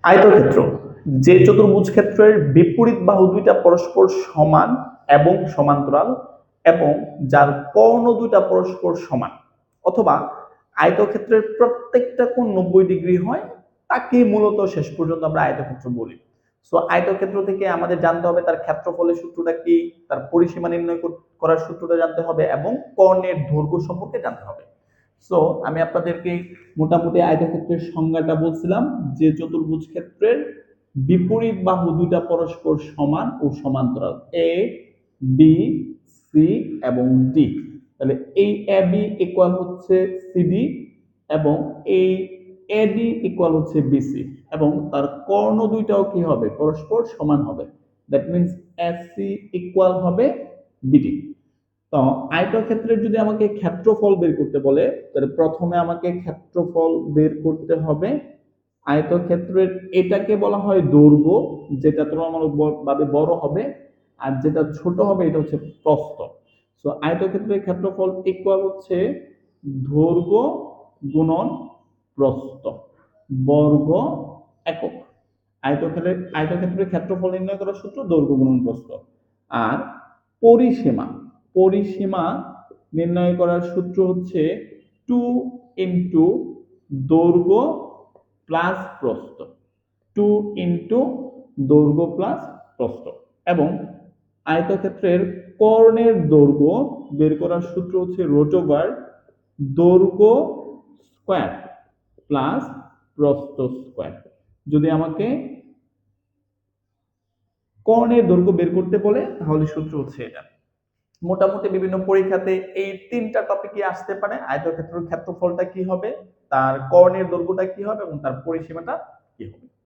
আয়তক্ষেত্র যে চতুর্ভুজ ক্ষেত্রের বিপরীত বাহু দুইটা পরস্পর সমান এবং সমান্তরাল এবং যার কর্ণ দুইটা পরস্পর সমান, অথবা আয়তক্ষেত্রের প্রত্যেকটা কোণ 90 ডিগ্রি হয়, তাকে মূলত শেষ পর্যন্ত আমরা আয়তক্ষেত্র বলি। সো আয়তক্ষেত্র থেকে আমাদের জানতে হবে তার ক্ষেত্রফলের সূত্রটা কি, তার পরিসীমা নির্ণয় করার সূত্রটা জানতে হবে এবং কর্ণের দৈর্ঘ্য সম্পর্কে জানতে হবে। সো আমি আপনাদেরকে মোটামুটি আয়তক্ষেত্রের সংজ্ঞাটা বলছিলাম যে চতুর্ভুজ ক্ষেত্রের বিপরীত বাহু দুইটা পরস্পর সমান ও সমান্তরাল, এ বি সি এবং ডি। তাহলে এই এ বি ইকুয়াল হচ্ছে সিডি এবং এই এডি ইকুয়াল হচ্ছে বিসি এবং তার কর্ণ দুইটাও কি হবে, পরস্পর সমান হবে। দ্যাট মিন্স এসি ইকুয়াল হবে বিডি। তো আয়তক্ষেত্রের যদি আমাকে ক্ষেত্রফল বের করতে বলে, তাহলে প্রথমে আমাকে ক্ষেত্রফল বের করতে হবে। আয়তক্ষেত্রের এটাকে বলা হয় দৈর্ঘ্য, যেটা তুলনামূলকভাবে বড় হবে, আর যেটা ছোট হবে এটা হচ্ছে প্রস্থ। সো আয়তক্ষেত্রের ক্ষেত্রফল ইকুয়াল হচ্ছে দৈর্ঘ্য গুণন প্রস্থ বর্গ একক। আয়তক্ষেত্রের ক্ষেত্রফল নির্ণয় করার সূত্র দৈর্ঘ্য গুণন প্রস্থ। আর পরিসীমা পরিসীমা নির্ণয় করার সূত্র হচ্ছে 2 ইন্টু দৈর্ঘ্য প্লাস প্রস্থ, 2 ইন্টু দৈর্ঘ্য প্লাস প্রস্থ। এবং আয়তক্ষেত্রের কর্ণের দৈর্ঘ্য বের করার সূত্র হচ্ছে রুট ওভার দৈর্ঘ্য স্কয়ার প্লাস প্রস্থ স্কয়ার। যদি আমাকে কর্ণের দৈর্ঘ্য বের করতে বলে তাহলে সূত্র হচ্ছে এটা। মোটামুটি বিভিন্ন পরীক্ষাতে এই তিনটা টপিকই আসতে পারে। আয়তক্ষেত্রের ক্ষেত্রফলটা কি হবে, তার কর্ণের দৈর্ঘ্যটা কি হবে এবং তার পরিসীমাটা কি হবে।